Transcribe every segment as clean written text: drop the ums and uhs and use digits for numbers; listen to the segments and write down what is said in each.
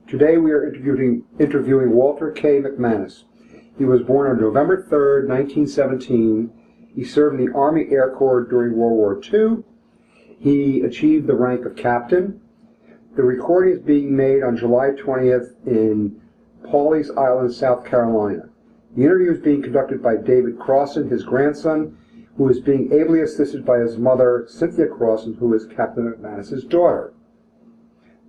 Today we are interviewing Walter K. McManus. He was born on November 3rd, 1917. He served in the Army Air Corps during World War II. He achieved the rank of captain. The recording is being made on July 20th in Pawleys Island, South Carolina. The interview is being conducted by David Crossan, his grandson, who is being ably assisted by his mother, Cynthia Crossan, who is Captain McManus' daughter.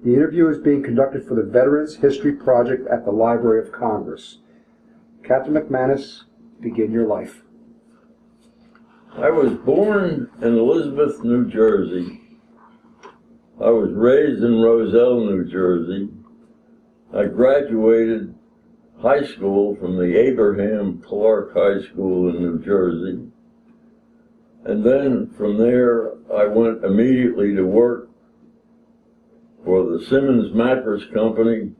The interview is being conducted for the Veterans History Project at the Library of Congress. Captain McManus, begin your life. I was born in Elizabeth, New Jersey. I was raised in Roselle, New Jersey. I graduated high school from the Abraham Clark High School in New Jersey. And then from there, I went immediately to work for the Simmons Mattress Company.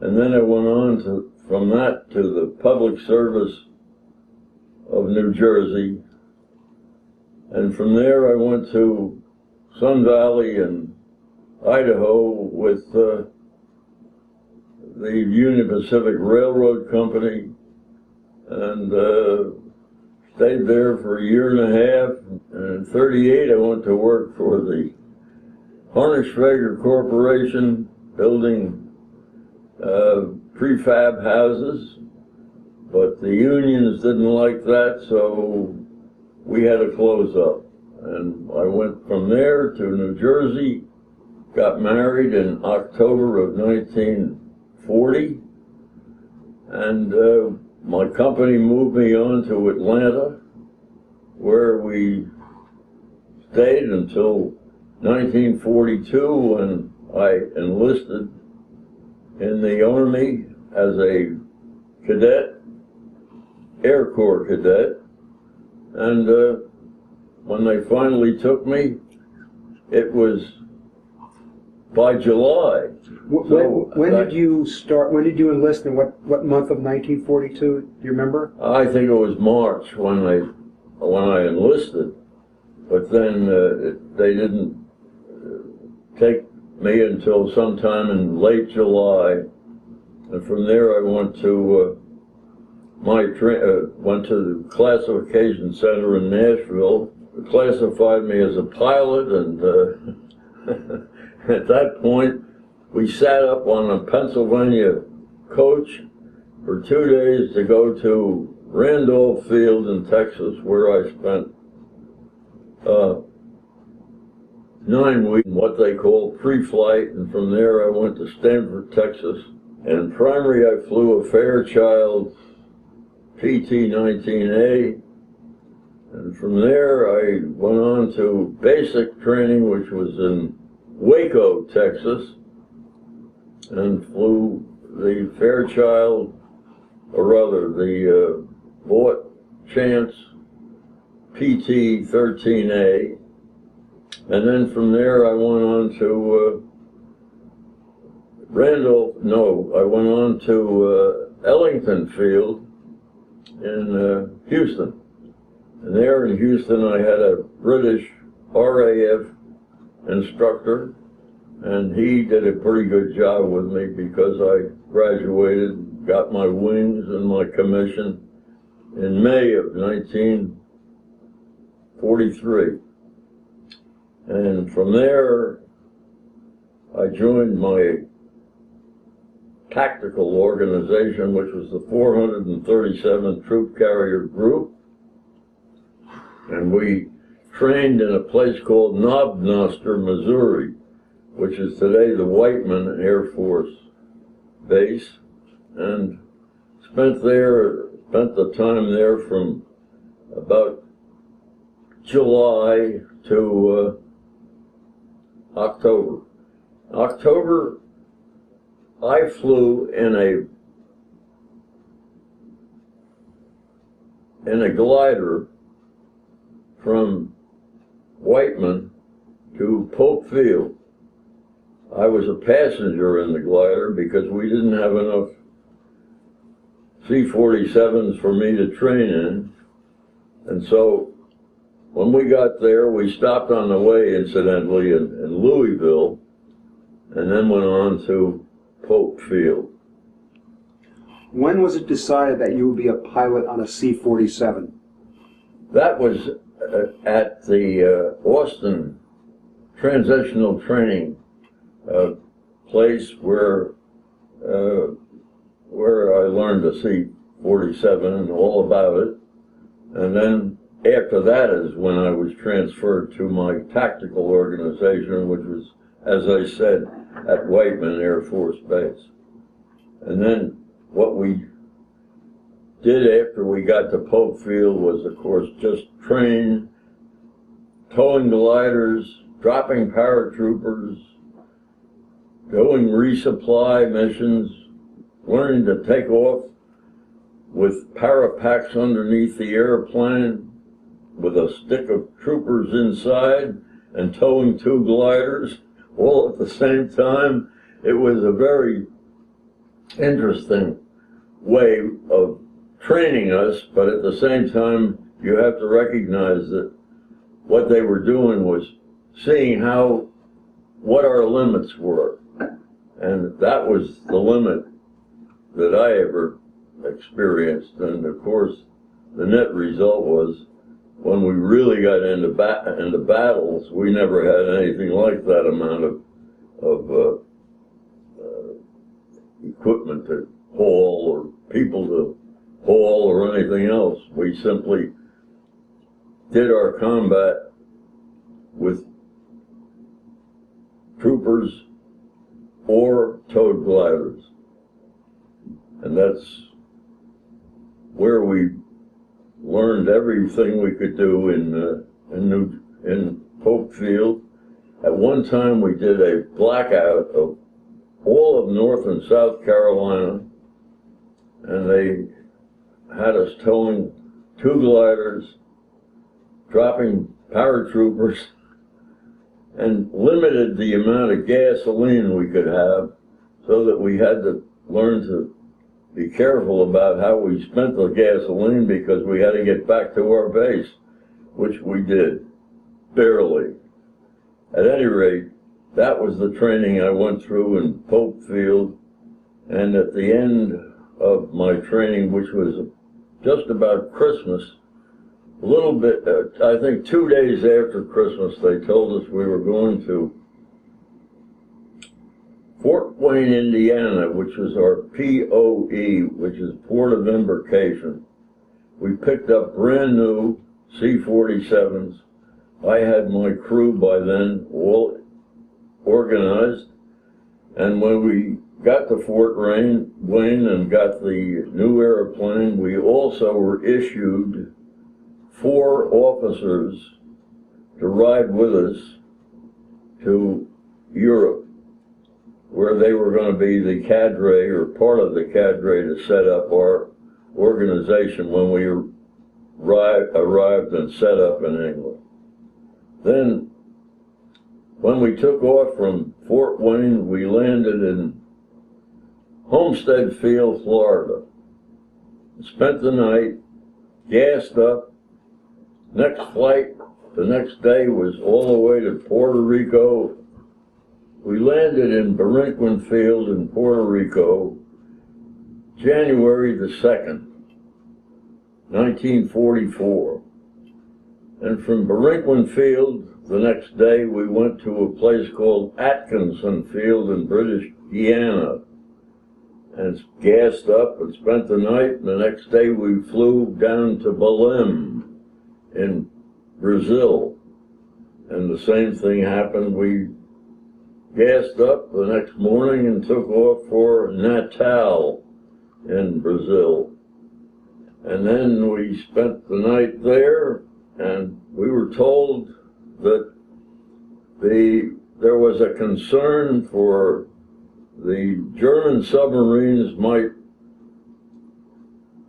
And then I went on from that to the Public Service of New Jersey. And from there, I went to Sun Valley in Idaho with the Union Pacific Railroad Company, and stayed there for a year and a half. And in '38, I went to work for the Harnischweger Corporation, building prefab houses, but the unions didn't like that, so we had to close up. And I went from there to New Jersey, got married in October of 1940, and my company moved me on to Atlanta, where we stayed until 1942, when I enlisted in the Army as a cadet, Air Corps cadet. And when they finally took me, it was by July. When did you start? When did you enlist? In what month of 1942? Do you remember? I think it was March when I enlisted, but then they didn't take me until sometime in late July, and from there I went to went to the classification center in Nashville. They classified me as a pilot, and at that point we sat up on a Pennsylvania coach for 2 days to go to Randolph Field in Texas, where I spent 9 weeks in what they call pre-flight, and from there I went to Stanford, Texas. And in primary I flew a Fairchild PT-19A, and from there I went on to basic training, which was in Waco, Texas, and flew the Fairchild, or rather the Vought Chance PT-13A, and then from there I went on to I went on to Ellington Field in Houston. And there in Houston I had a British RAF instructor, and he did a pretty good job with me because I graduated, got my wings and my commission in May of 1943. And from there I joined my tactical organization, which was the 437th Troop Carrier Group, and we trained in a place called Knob Noster, Missouri, which is today the Whiteman Air Force Base, and spent the time there from about July to October. October, I flew in a glider from Whiteman to Pope Field. I was a passenger in the glider because we didn't have enough C-47s for me to train in. And so when we got there, we stopped on the way, incidentally, in Louisville, and then went on to Pope Field. When was it decided that you would be a pilot on a C-47? That was at the Austin Transitional Training place where I learned to C-47 and all about it. And then after that is when I was transferred to my tactical organization, which was, as I said, at Whiteman Air Force Base. And then what we did after we got to Pope Field was, of course, just train, towing gliders, dropping paratroopers, doing resupply missions, learning to take off with parapacks underneath the airplane, with a stick of troopers inside, and towing 2 gliders, all at the same time. It was a very interesting way of training us, but at the same time, you have to recognize that what they were doing was seeing what our limits were. And that was the limit that I ever experienced. And of course, the net result was when we really got into battles, we never had anything like that amount of equipment to haul or people to haul or anything else. We simply did our combat with troopers or towed gliders. And that's where we learned everything we could do in Pope Field. At one time we did a blackout of all of North and South Carolina, and they had us towing 2 gliders, dropping paratroopers, and limited the amount of gasoline we could have, so that we had to learn to be careful about how we spent the gasoline, because we had to get back to our base, which we did, barely. At any rate, that was the training I went through in Pope Field, and at the end of my training, which was just about Christmas, a little bit, I think 2 days after Christmas, they told us we were going to Fort Wayne, Indiana, which was our POE, which is Port of Embarkation. We picked up brand new C-47s. I had my crew by then all organized, and when we got to Fort Wayne and got the new airplane, we also were issued 4 officers to ride with us to Europe, where they were going to be the cadre, or part of the cadre, to set up our organization when we arrived and set up in England. Then, when we took off from Fort Wayne, we landed in Homestead Field, Florida. Spent the night, gassed up. Next flight, the next day, was all the way to Puerto Rico. We landed in Borinquen Field in Puerto Rico, January the 2nd, 1944. And from Borinquen Field, the next day, we went to a place called Atkinson Field in British Guiana, and gassed up and spent the night. And the next day, we flew down to Belém in Brazil, and the same thing happened. We gassed up the next morning and took off for Natal in Brazil. And then we spent the night there, and we were told that there was a concern for the German submarines might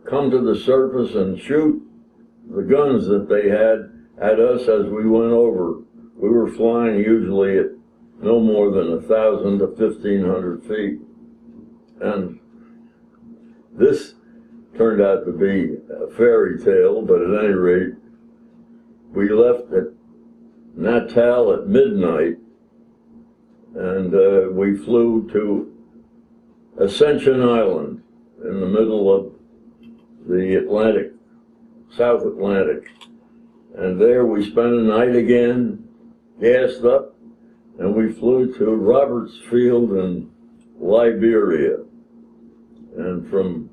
come to the surface and shoot the guns that they had at us as we went over. We were flying usually at no more than 1,000 to 1,500 feet. And this turned out to be a fairy tale, but at any rate, we left at Natal at midnight, and we flew to Ascension Island in the middle of the Atlantic, South Atlantic. And there we spent a night again, gassed up, and we flew to Roberts Field in Liberia. And from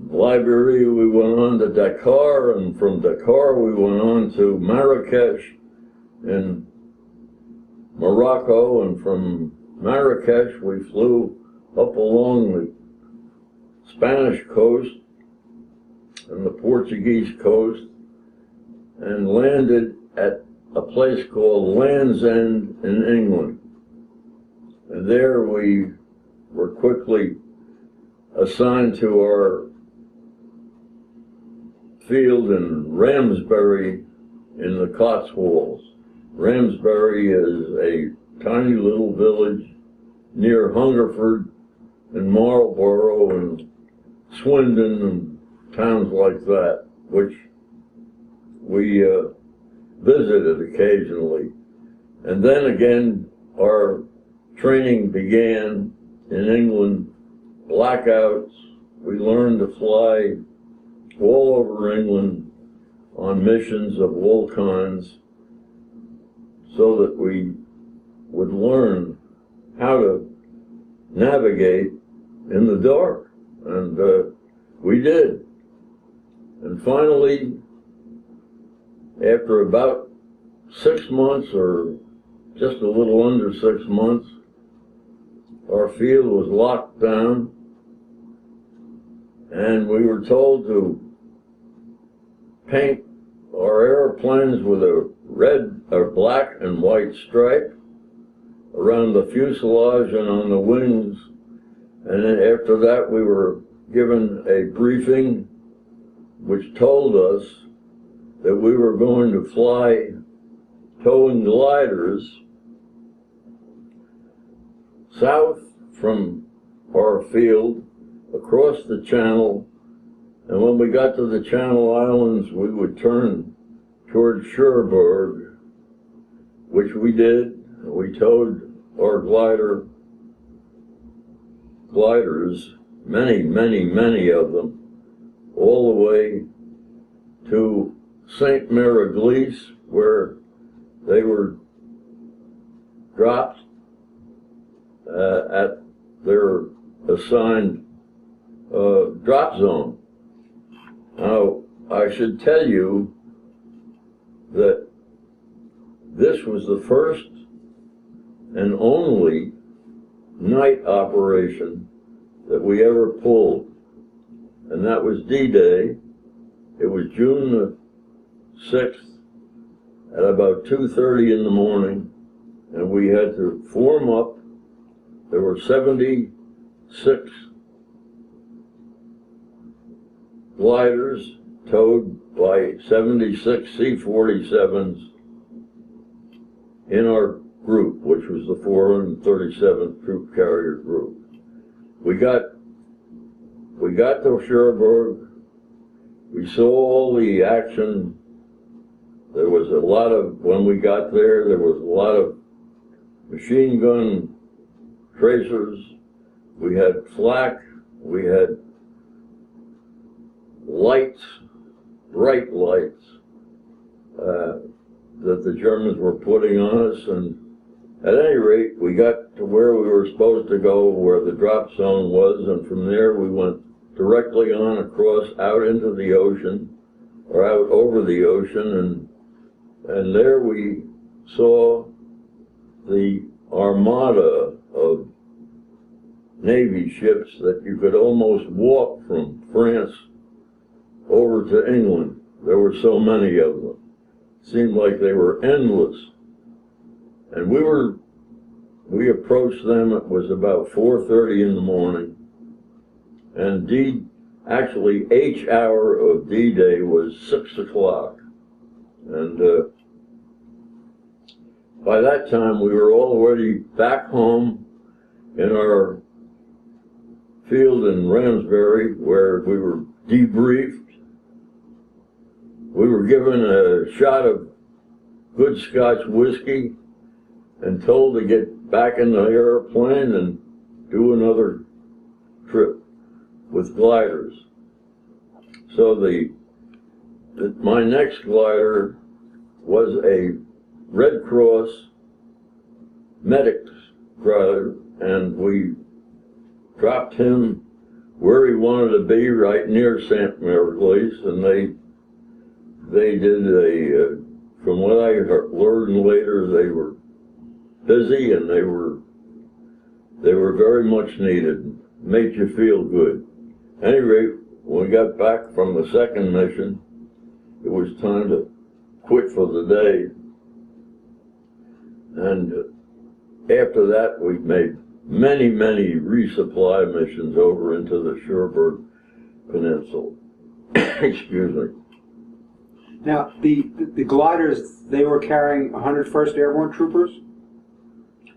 Liberia we went on to Dakar, and from Dakar we went on to Marrakesh in Morocco, and from Marrakesh we flew up along the Spanish coast and the Portuguese coast and landed at a place called Land's End in England. And there we were quickly assigned to our field in Ramsbury in the Cotswolds. Ramsbury is a tiny little village near Hungerford and Marlborough and Swindon and towns like that, which we visited occasionally. And then again, our training began in England, blackouts. We learned to fly all over England on missions of all kinds so that we would learn how to navigate in the dark. And we did. And finally, after about 6 months, or just a little under 6 months, our field was locked down, and we were told to paint our airplanes with a red or black and white stripe around the fuselage and on the wings. And then after that we were given a briefing which told us that we were going to fly towing gliders south from our field across the channel, and when we got to the Channel Islands we would turn toward Cherbourg, which we did. We towed our gliders, many of them, all the way to St. Mary-Glise, where they were dropped at their assigned drop zone. Now, I should tell you that this was the first and only night operation that we ever pulled, and that was D-Day. It was June the 6th at about 2:30 in the morning, and we had to form up. There were 76 gliders towed by 76 C-47s in our group, which was the 437th Troop Carrier Group. We got to Cherbourg. We saw all the action. There was a lot of, when we got there was a lot of machine gun tracers. We had flak. We had lights, bright lights, that the Germans were putting on us. And at any rate, we got to where we were supposed to go, where the drop zone was, and from there we went directly on across out into the ocean, or out over the ocean, and there we saw the armada of Navy ships that you could almost walk from France over to England. There were so many of them. It seemed like they were endless. And we approached them. It was about 4:30 in the morning. And actually H hour of D-Day was 6 o'clock. And by that time we were already back home in our field in Ramsbury, where we were debriefed. We were given a shot of good Scotch whiskey and told to get back in the airplane and do another trip with gliders. So my next glider was a Red Cross medics glider, and we dropped him where he wanted to be, right near St. Mary's, and they did from what I learned later, they were busy and they were very much needed. Made you feel good. At any rate, when we got back from the second mission, it was time to quit for the day. And after that, we made many, many resupply missions over into the Cherbourg Peninsula. Excuse me. Now, the gliders, they were carrying 101st Airborne Troopers?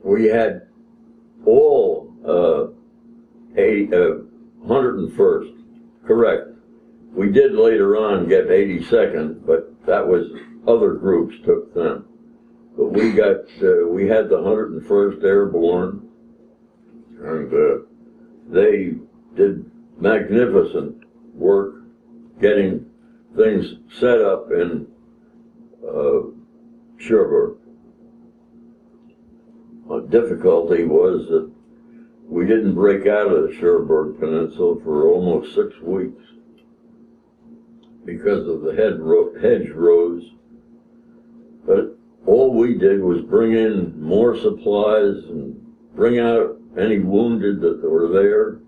We had all 101st, correct. We did later on get 82nd, but that was other groups took them. But we had the 101st Airborne, and they did magnificent work getting things set up in Cherbourg. The difficulty was that we didn't break out of the Cherbourg Peninsula for almost 6 weeks because of the hedgerows. But all we did was bring in more supplies and bring out any wounded that were there,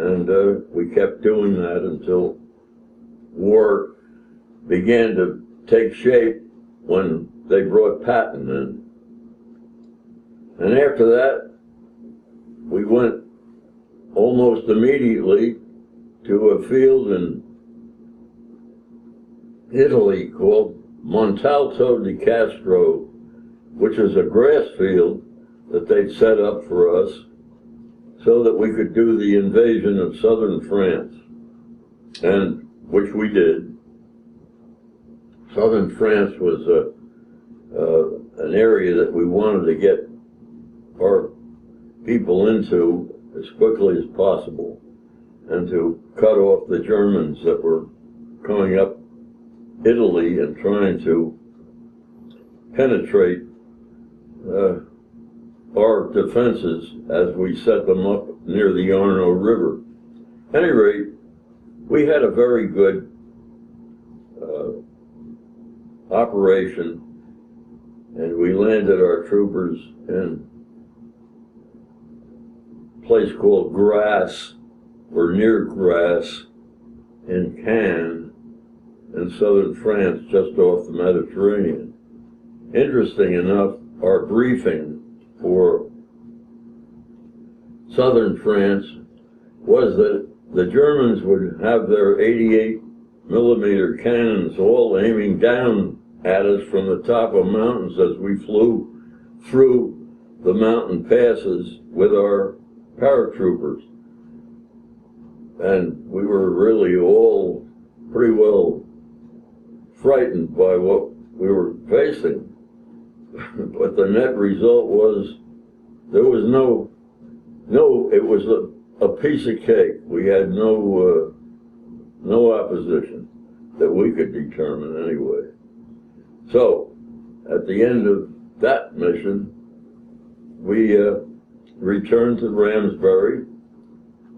and we kept doing that until war began to take shape when they brought Patton in. And after that, we went almost immediately to a field in Italy called Montalto di Castro, which is a grass field that they'd set up for us so that we could do the invasion of southern France, and which we did. Southern France was an area that we wanted to get our people into as quickly as possible, and to cut off the Germans that were coming up Italy and trying to penetrate our defenses as we set them up near the Arno River. At any rate, we had a very good operation, and we landed our troopers in a place called Grasse, or near Grasse, in Cannes, in southern France, just off the Mediterranean. Interesting enough, our briefing for southern France was that the Germans would have their 88 millimeter cannons all aiming down at us from the top of mountains as we flew through the mountain passes with our paratroopers. And we were really all pretty well frightened by what we were facing. But the net result was there was it was a piece of cake. We had no opposition that we could determine anyway. So, at the end of that mission, we returned to Ramsbury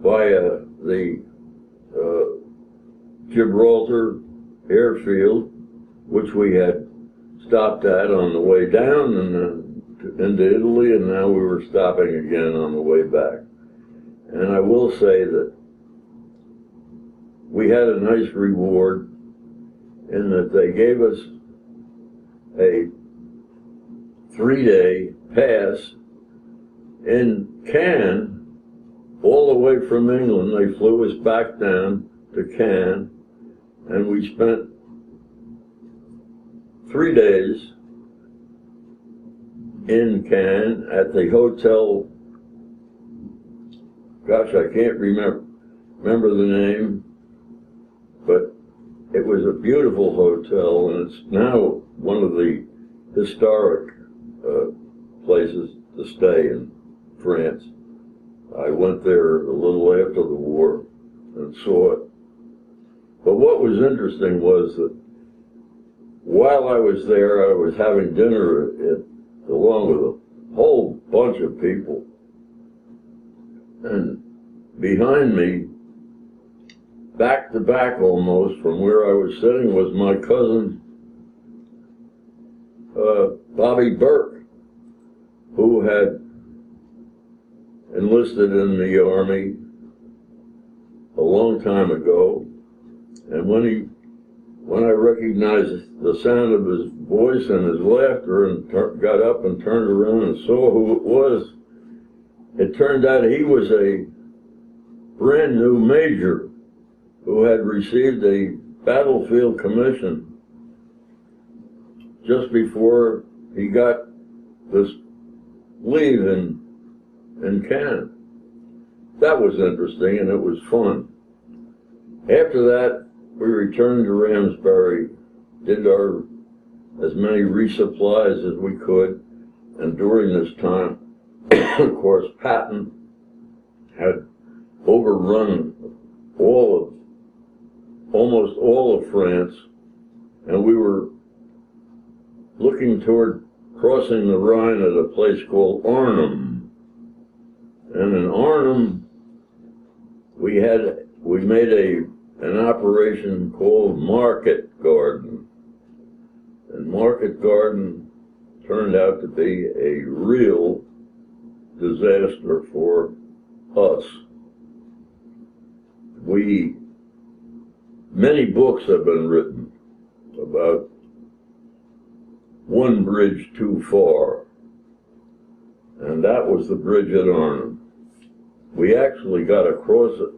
via the Gibraltar airfield, which we had stopped at on the way down and into Italy, and now we were stopping again on the way back. And I will say that we had a nice reward in that they gave us a 3-day pass in Cannes, all the way from England. They flew us back down to Cannes, and we spent 3 days in Cannes at the hotel. Gosh, I can't remember the name, but it was a beautiful hotel, and it's now one of the historic places to stay in France. I went there a little after the war and saw it. But what was interesting was that while I was there, I was having dinner along with a whole bunch of people. And behind me, back to back almost from where I was sitting, was my cousin, Bobby Burke, who had enlisted in the Army a long time ago. And when I recognized the sound of his voice and his laughter and got up and turned around and saw who it was, it turned out he was a brand new major who had received a battlefield commission just before he got this leave in Canada. That was interesting and it was fun. After that, we returned to Ramsbury, did as many resupplies as we could, and during this time, of course, Patton had overrun almost all of France, and we were looking toward crossing the Rhine at a place called Arnhem. And in Arnhem, we made an operation called Market Garden. And Market Garden turned out to be a real disaster for us. Many books have been written about one bridge too far, and that was the bridge at Arnhem. We actually got across it,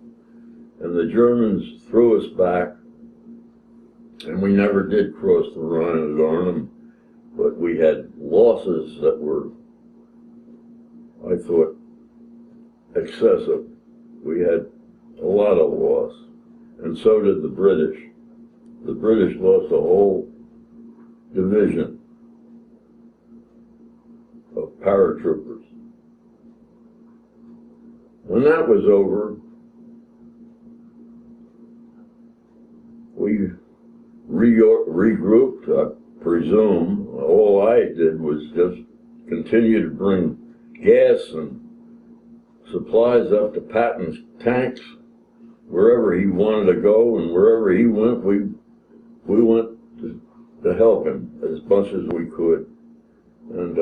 and the Germans threw us back, and we never did cross the Rhine at Arnhem, but we had losses that were, I thought, excessive. We had a lot of loss, and so did the British. The British lost a whole division of paratroopers. When that was over, we regrouped, I presume. All I did was just continue to bring gas and supplies up to Patton's tanks wherever he wanted to go, and wherever he went, we went to help him as much as we could. And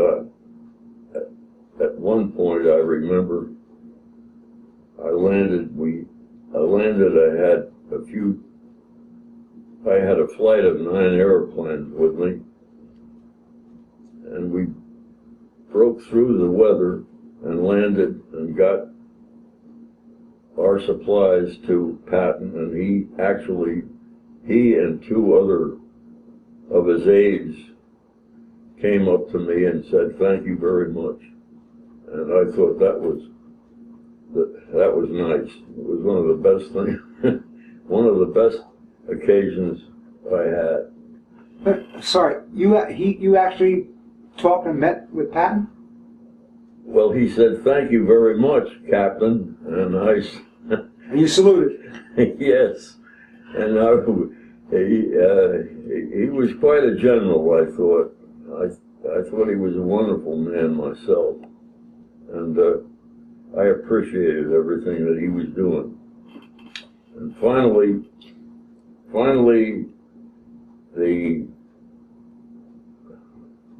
at one point, I remember I had a flight of 9 airplanes with me, and we broke through the weather and landed and got our supplies to Patton, and he and 2 other of his aides came up to me and said, "Thank you very much." And I thought that was nice. It was one of the best things, one of the best occasions I had. Sorry, you actually talked and met with Patton? Well, he said, "Thank you very much, Captain," and And you saluted? Yes, and he was quite a general, I thought. I thought he was a wonderful man myself, and I appreciated everything that he was doing. And finally,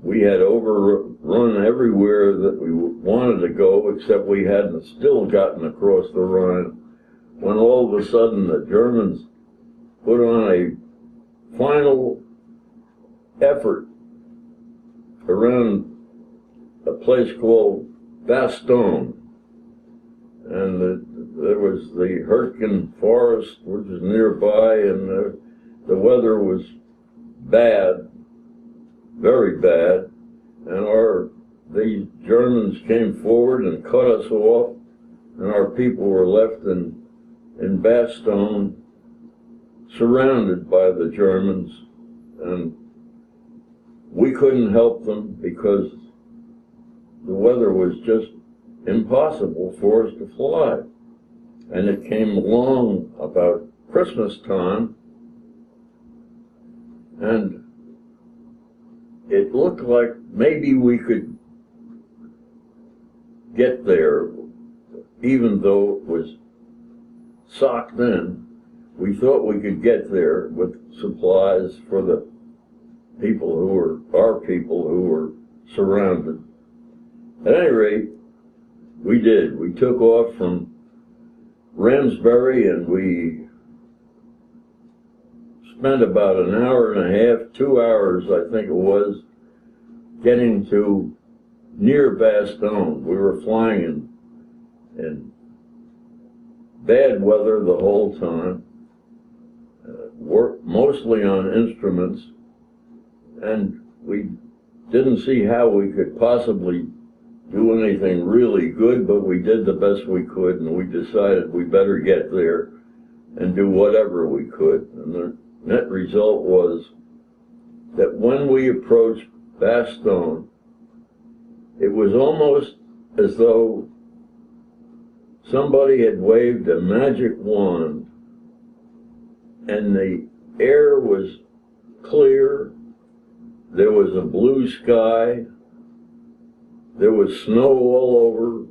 we had overrun everywhere that we wanted to go, except we hadn't still gotten across the Rhine, when all of a sudden the Germans put on a final effort around a place called Bastogne. And there was the Hurtgen Forest, which was nearby, and the weather was bad, very bad, and the Germans came forward and cut us off, and our people were left in Bastogne, surrounded by the Germans, and we couldn't help them because the weather was just impossible for us to fly. And it came along about Christmas time, and it looked like maybe we could get there, even though it was socked in. We thought we could get there with supplies for the people who were, our people who were surrounded. At any rate, we did. We took off from Ramsbury, and we spent about an hour and a half, 2 hours, I think it was, getting to near Bastogne. We were flying in bad weather the whole time, worked mostly on instruments, and we didn't see how we could possibly do anything really good, but we did the best we could, and we decided we better get there and do whatever we could. And the net result was that when we approached Bastogne, it was almost as though somebody had waved a magic wand, and the air was clear, there was a blue sky, there was snow all over.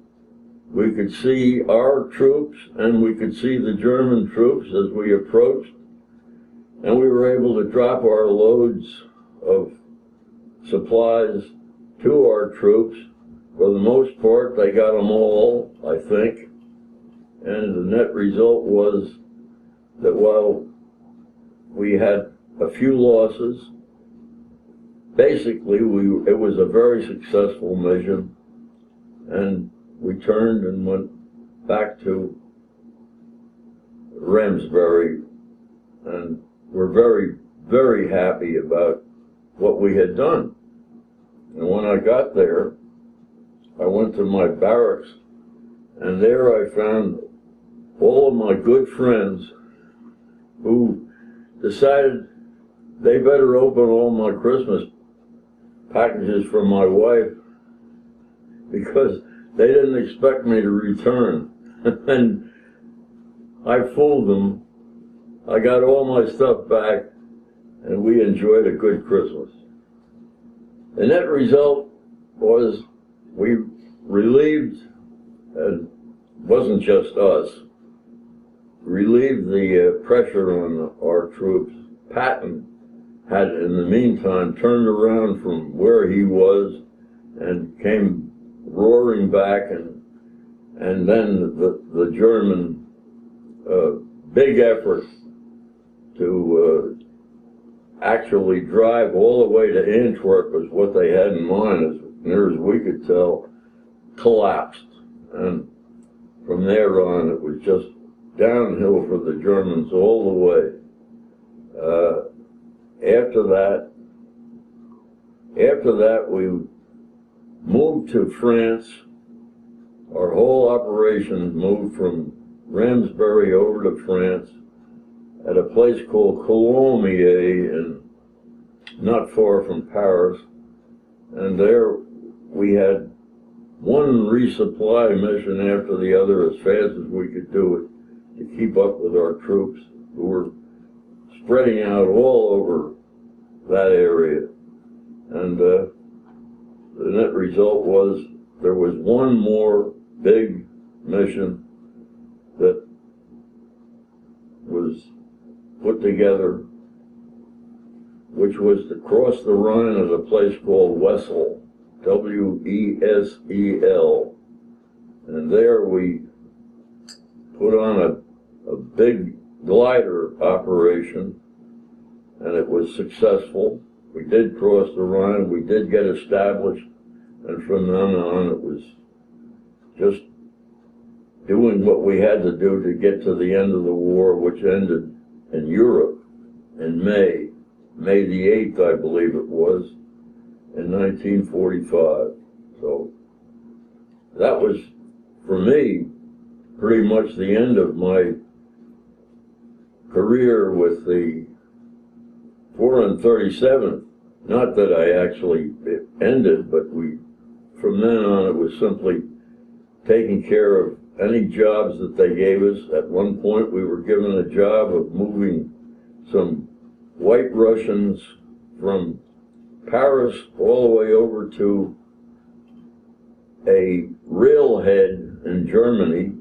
We could see our troops and we could see the German troops as we approached, and we were able to drop our loads of supplies to our troops. For the most part, they got them all, I think, and the net result was that while we had a few losses, basically, it was a very successful mission, and we turned and went back to Ramsbury, and we're very, very happy about what we had done. And when I got there, I went to my barracks, and there I found all of my good friends who decided they better open all my Christmas packages from my wife, because they didn't expect me to return. And I fooled them. I got all my stuff back, and we enjoyed a good Christmas. The net result was we relieved, and it wasn't just us, relieved the pressure on our troops. Patton had, in the meantime, turned around from where he was and came roaring back, and then the German big effort to actually drive all the way to Antwerp, was what they had in mind, as near as we could tell, collapsed. And from there on, it was just downhill for the Germans all the way. After that, we moved to France. Our whole operation moved from Ramsbury over to France at a place called Coulommiers, and not far from Paris. And there we had one resupply mission after the other, as fast as we could do it, to keep up with our troops who were spreading out all over that area. And the net result was there was one more big mission that was put together, which was to cross the Rhine at a place called Wesel, W-E-S-E-L. And there we put on a big glider operation, and it was successful. We did cross the Rhine, we did get established, and from then on it was just doing what we had to do to get to the end of the war, which ended in Europe in May the 8th, I believe it was, in 1945. So that was, for me, pretty much the end of my career with the 437th. Not that I actually ended, but from then on it was simply taking care of any jobs that they gave us. At one point, we were given a job of moving some White Russians from Paris all the way over to a railhead in Germany,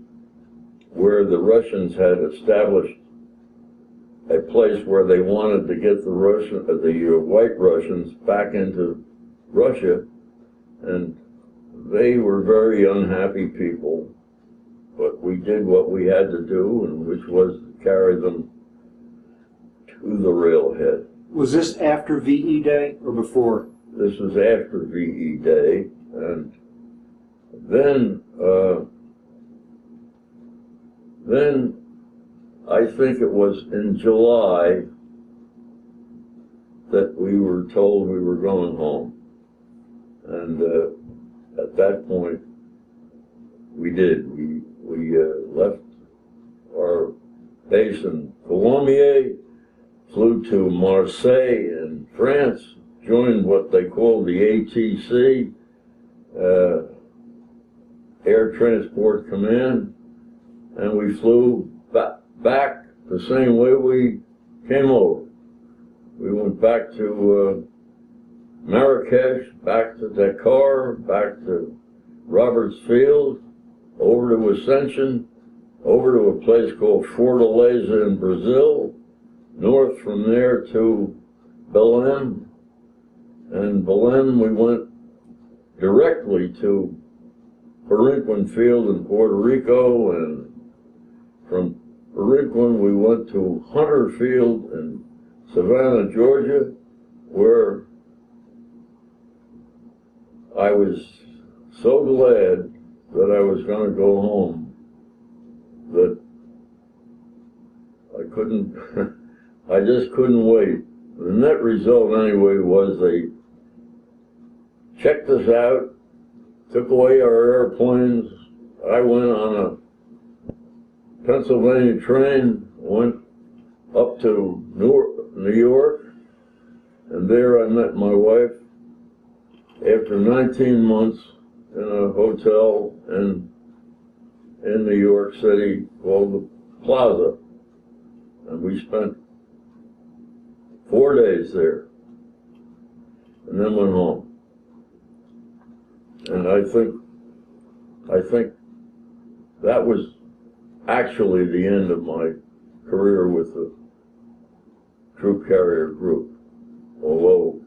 where the Russians had established a place where they wanted to get the White Russians back into Russia, and they were very unhappy people. But we did what we had to do, and which was to carry them to the railhead. Was this after VE Day or before? This was after VE Day, and then I think it was in July that we were told we were going home. And at that point, we did. We left our base in Colomiers, flew to Marseille in France, joined what they called the ATC, Air Transport Command, and we flew back the same way we came over. We went back to Marrakesh, back to Dakar, back to Roberts Field, over to Ascension, over to a place called Fortaleza in Brazil, north from there to Belém, and Belém we went directly to Parinquin Field in Puerto Rico, and from Parinquin we went to Hunter Field in Savannah, Georgia, where I was so glad that I was going to go home that I couldn't, I just couldn't wait. The net result anyway was they checked us out, took away our airplanes. I went on a Pennsylvania train, went up to New York, and there I met my wife after 19 months in a hotel in New York City called the Plaza. And we spent 4 days there, and then went home. And I think that was actually the end of my career with the Troop Carrier Group. Although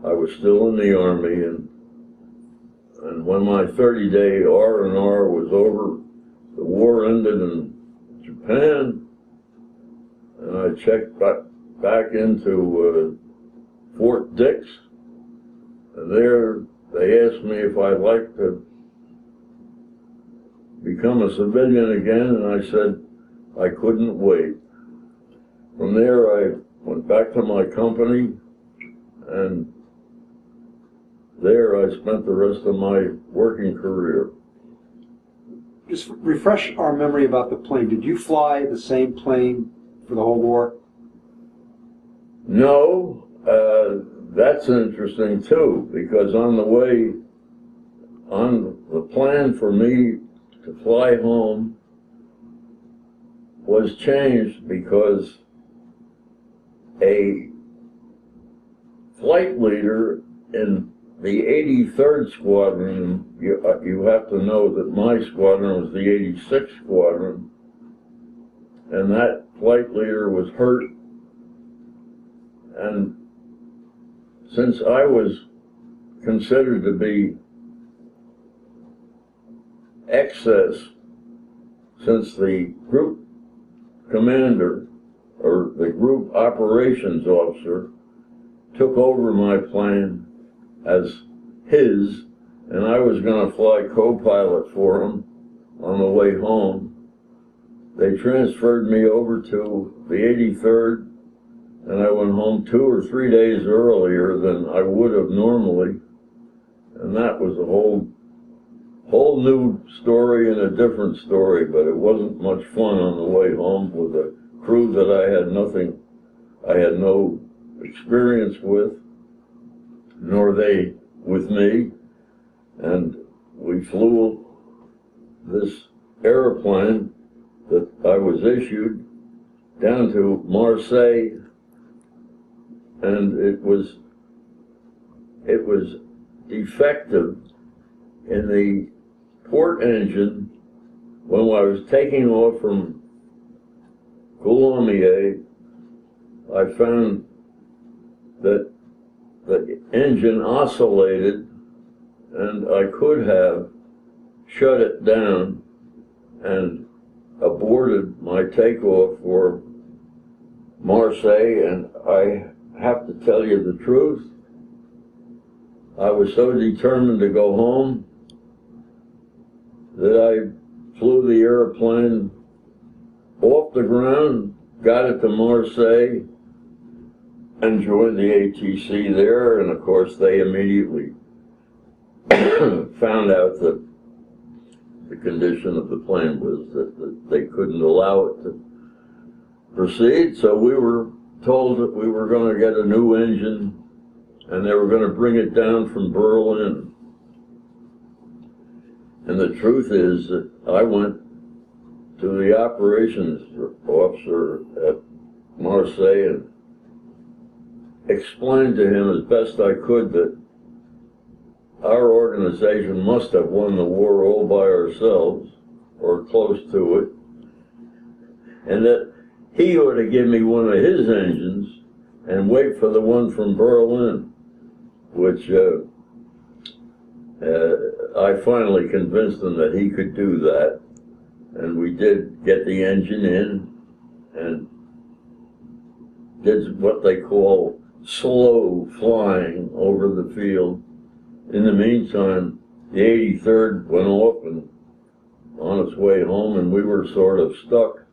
I was still in the Army, and when my 30-day R&R was over, the war ended in Japan, and I checked back into Fort Dix, and there they asked me if I'd like to become a civilian again, and I said I couldn't wait. From there I went back to my company, and there I spent the rest of my working career. Just refresh our memory about the plane. Did you fly the same plane for the whole war? No, that's interesting too, because on the plan for me to fly home was changed because a flight leader in the 83rd Squadron, you have to know that my squadron was the 86th Squadron, and that flight leader was hurt. And since I was considered to be excess, since the group commander or the group operations officer took over my plane as his, and I was going to fly co-pilot for him on the way home, they transferred me over to the 83rd, and I went home 2 or 3 days earlier than I would have normally, and that was a whole new story and a different story, but it wasn't much fun on the way home with a crew that I had no experience with, nor they with me, and we flew this airplane that I was issued down to Marseille, and it was defective in the port engine. When I was taking off from Coulommiers, I found that the engine oscillated, and I could have shut it down and aborted my takeoff for Marseille. And I have to tell you the truth, I was so determined to go home that I flew the airplane off the ground, got it to Marseille, and joined the ATC there. And of course they immediately found out that the condition of the plane was that they couldn't allow it to proceed. So we were told that we were going to get a new engine, and they were going to bring it down from Berlin. And the truth is that I went to the operations officer at Marseille and explained to him as best I could that our organization must have won the war all by ourselves, or close to it, and that he ought to give me one of his engines and wait for the one from Berlin, which I finally convinced him that he could do that. And we did get the engine in and did what they call slow flying over the field. In the meantime, the 83rd went off and on its way home, and we were sort of stuck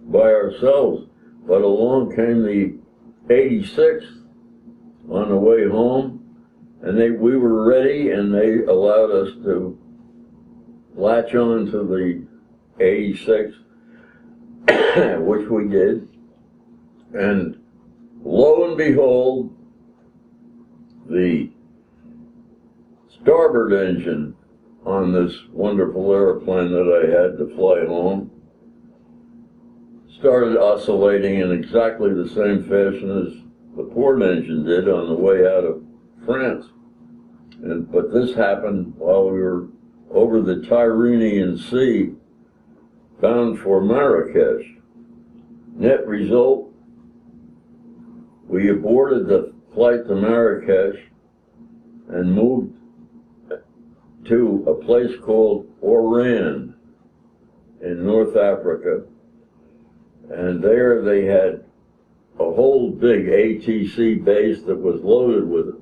by ourselves. But along came the 86th on the way home, and we were ready, and they allowed us to latch on to the 86, which we did. And lo and behold, the starboard engine on this wonderful airplane that I had to fly home started oscillating in exactly the same fashion as the port engine did on the way out of France. But this happened while we were over the Tyrrhenian Sea, bound for Marrakesh. Net result, we aborted the flight to Marrakesh and moved to a place called Oran in North Africa. And there they had a whole big ATC base that was loaded with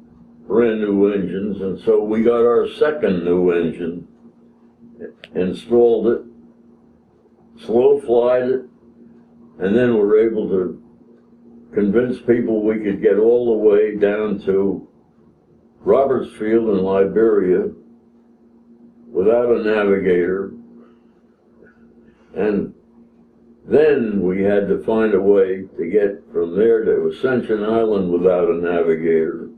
brand new engines. And so we got our second new engine, installed it, slow flied it, and then we were able to convince people we could get all the way down to Robertsfield in Liberia without a navigator. And then we had to find a way to get from there to Ascension Island without a navigator.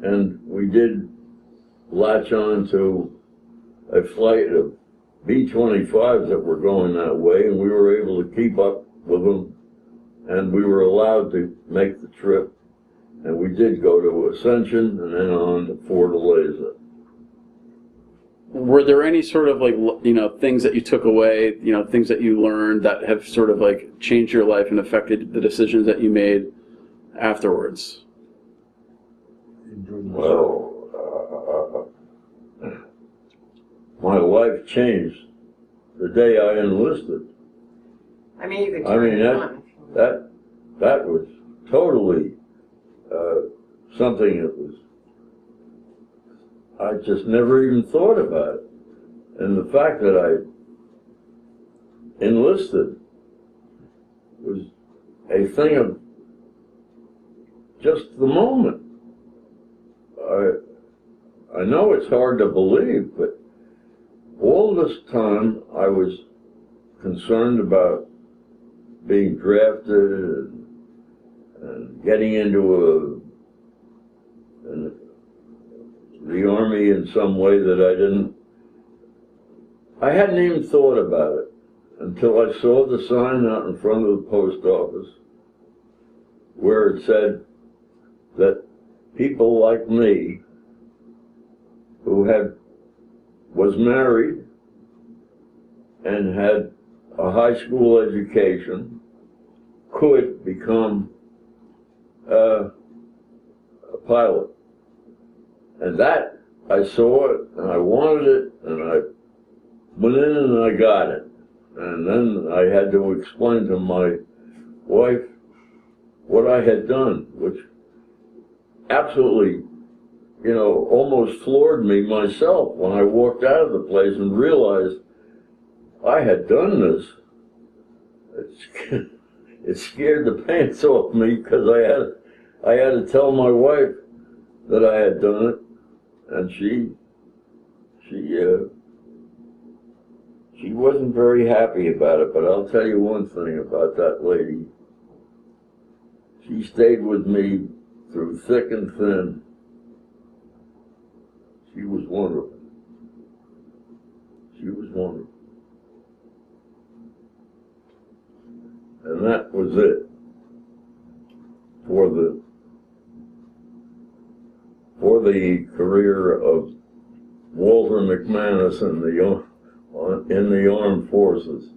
And we did latch on to a flight of B-25s that were going that way, and we were able to keep up with them, and we were allowed to make the trip. And we did go to Ascension and then on to Fortaleza. Were there any sort of things that you took away, things that you learned that have sort of changed your life and affected the decisions that you made afterwards? Well, my life changed the day I enlisted. I mean, you could turn it on. That was totally something that was, I just never even thought about it. And the fact that I enlisted was a thing of just the moment. I know it's hard to believe, but all this time I was concerned about being drafted and getting into the Army in some way that I hadn't even thought about it until I saw the sign out in front of the post office where it said that people like me who was married and had a high school education could become a pilot. And that, I saw it, and I wanted it, and I went in and I got it. And then I had to explain to my wife what I had done, which absolutely, almost floored me myself when I walked out of the place and realized I had done this. It scared the pants off me because I had to tell my wife that I had done it, and she wasn't very happy about it. But I'll tell you one thing about that lady. She stayed with me through thick and thin. She was wonderful. She was wonderful. And that was it for the career of Walter McManus in the armed forces.